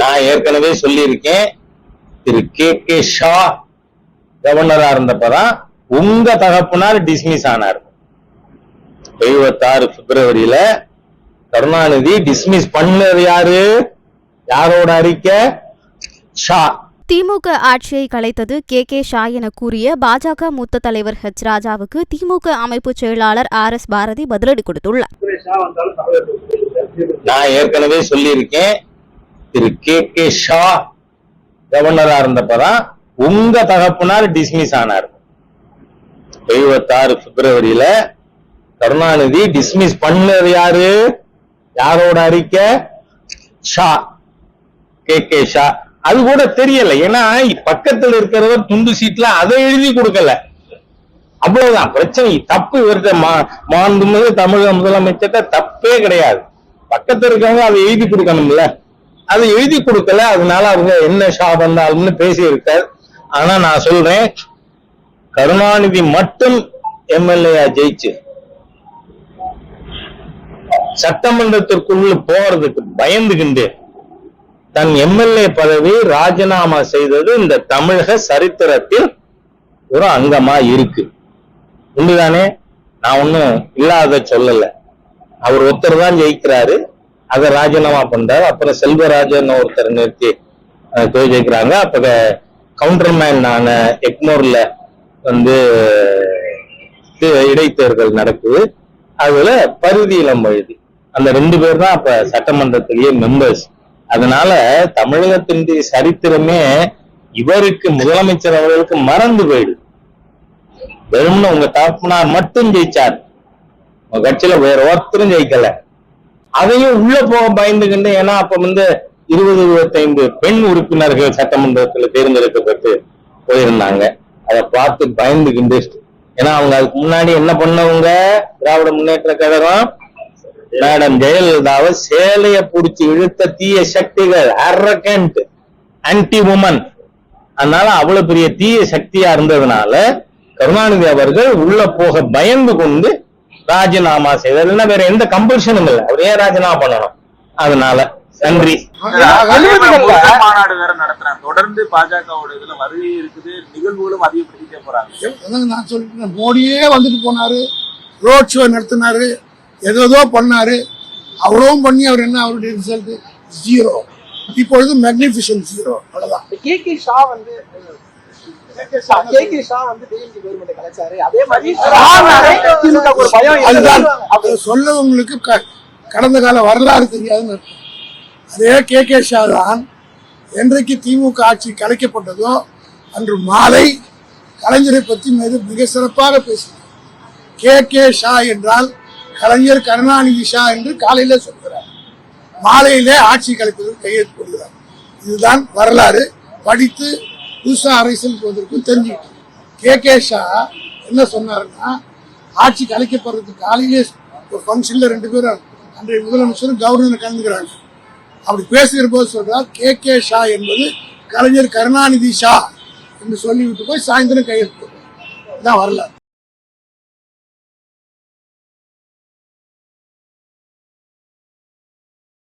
நான் ஏற்கனவே சொல்லியிருக்கேன், திரு கே ஷா கவர்னரா இருந்தப்பதான் உங்க தகப்பனார் டிஸ்மிஸ் ஆனார். 76 பிப்ரவரியில கருணாநிதி டிஸ்மிஸ் பண்ணது யாரு? யாரோட அறிக்கை? ஷா. திமுக ஆட்சியை கலைத்தது கே ஷா என கூறிய பாஜக மூத்த தலைவர் ஹெச் ராஜாவுக்கு திமுக அமைப்பு செயலாளர் RS பாரதி பதிலடி கொடுத்துள்ளார். நான் ஏற்கனவே சொல்லியிருக்கேன், திரு கே ஷா கவர்னரா இருந்தப்பதான் உங்க தகப்பனார் டிஸ்மிஸ் ஆனார். 76 பிப்ரவரியில கருணாநிதி டிஸ்மிஸ் பண்ணது யாரு? யாரோட அறிக்கை? ஷா, கே ஷா. அது கூட தெரியல. ஏன்னா பக்கத்தில் இருக்கிறவர் துண்டு சீட்ல அதை எழுதி கொடுக்கல. அவ்வளவுதான் பிரச்சனை. தப்பு இவர்கிட்ட மாண்புமிகு தமிழக முதலமைச்சர்கிட்ட தப்பே கிடையாது. பக்கத்தில் இருக்கவங்க அதை எழுதி கொடுக்கணும்ல, அதை எழுதி கொடுக்கல. அதனால அவங்க என்ன ஷா வந்தாலும்னு பேசி இருக்காரு. ஆனா நான் சொல்றேன், கருணாநிதி மட்டும் எம்எல்ஏ ஜெயிச்சு சட்டமன்றத்திற்குள்ள போறதுக்கு பயந்துகின்றேன் தன் எம்எல்ஏ பதவி ராஜினாமா செய்தது இந்த தமிழக சரித்திரத்தில் ஒரு அங்கமா இருக்கு. உண்டுதானே? நான் ஒண்ணும் இல்லாத சொல்லல. அவர் ஒருத்தர் தான் ஜெயிக்கிறாரு, அதை ராஜினாமா பண்றாரு. அப்புறம் செல்வராஜன் ஒருத்தர் நிறுத்தி ஜெயிக்கிறாங்க. அப்ப கவுண்டர்மேன் ஆன எக்மோர்ல இடைத்தேர்தல் நடக்குது. அதுல பரிதியிலம் எழுதி அந்த 2 பேர் தான் அப்ப சட்டமன்றத்திலேயே மெம்பர்ஸ். அதனால தமிழகத்தின் சரித்திரமே இவருக்கு, முதலமைச்சர் அவர்களுக்கு மறந்து போயிடுது. வெறும்னு உங்க தகப்பனார் மட்டும் ஜெயிச்சார், உங்க கட்சியில வேற ஒருத்தரும் ஜெயிக்கல. அதையும் உள்ள போக பயந்துகிண்டு, ஏன்னா அப்ப 20-25 பெண் உறுப்பினர்கள் சட்டமன்றத்தில் தேர்ந்தெடுக்கப்பட்டு போயிருந்தாங்க. அதை பார்த்து பயந்துகிண்டு, ஏன்னா அவங்க அதுக்கு முன்னாடி என்ன பண்ணவங்க, திராவிட முன்னேற்ற கழகம் மேடம் ஜெயலலிதாவை சேலைய புடிச்சு இழுத்த தீய சக்திகள், அரகண்ட், ஆன்டி உமன். அதனால அவ்வளவு பெரிய தீய சக்தியா இருந்ததுனால கருணாநிதி அவர்கள் உள்ள போக பயந்து கொண்டு ராஜினாமா செய்தார். இல்லைன்னா வேற எந்த கம்பல்ஷனும் இல்லை, அவர் ஏன் ராஜினாமா பண்ணணும்? அதனால நன்றி. மாநாடு வேற நடத்துறாங்க தொடர்ந்து. பாஜகவோட இதுல வருகை இருக்குது, நிகழ்வுகளும் அதிகப்படுத்திட்டே போறாங்க. நான் சொல்லிட்டு மோடியே வந்துட்டு போனாரு, ரோட் ஷோ நடத்தினாரு, ஏதோ பண்ணாரு. அவ்வளவும் பண்ணி அவர் என்ன, அவருடைய ரிசல்ட் 0. இப்பொழுது மேக்னிஃபிஷன்ட் 0. அவ்வளவுதான். கே ஷா சொல்லவங்களுக்கு கடந்த கால வரலாறு தெரியாதுன்னு. அதே கே ஷா தான் என்றைக்கு திமுக ஆட்சி கலைக்கப்பட்டதோ அன்று மாலை கலைஞரை பற்றி மிக சிறப்பாக பேசினார். கே ஷா என்றால் கலைஞர் கருணாநிதி ஷா என்று காலையிலே சொல்கிறார், மாலையிலே ஆட்சி கலைப்பதற்கு கையெழுத்து போடுகிறார். இதுதான் வரலாறு. படித்து புதுசா அரசியலுக்கு வந்திருக்கும் தெரிஞ்சுக்கிட்டு. கே ஷா என்ன சொன்னாருன்னா, ஆட்சி கலைக்கப்படுறதுக்கு காலையிலே ஒரு ஃபங்க்ஷன்ல 2 பேரும் அன்றைய முதலமைச்சரும் கவர்னர் கலந்துக்கிறாங்க. அப்படி பேசுகிற போது சொல்றார், கே ஷா என்பது கலைஞர் கருணாநிதி ஷா என்று சொல்லிவிட்டு போய் சாயந்தரம் கையெழுத்து போடுறார். இதான் வரலாறு.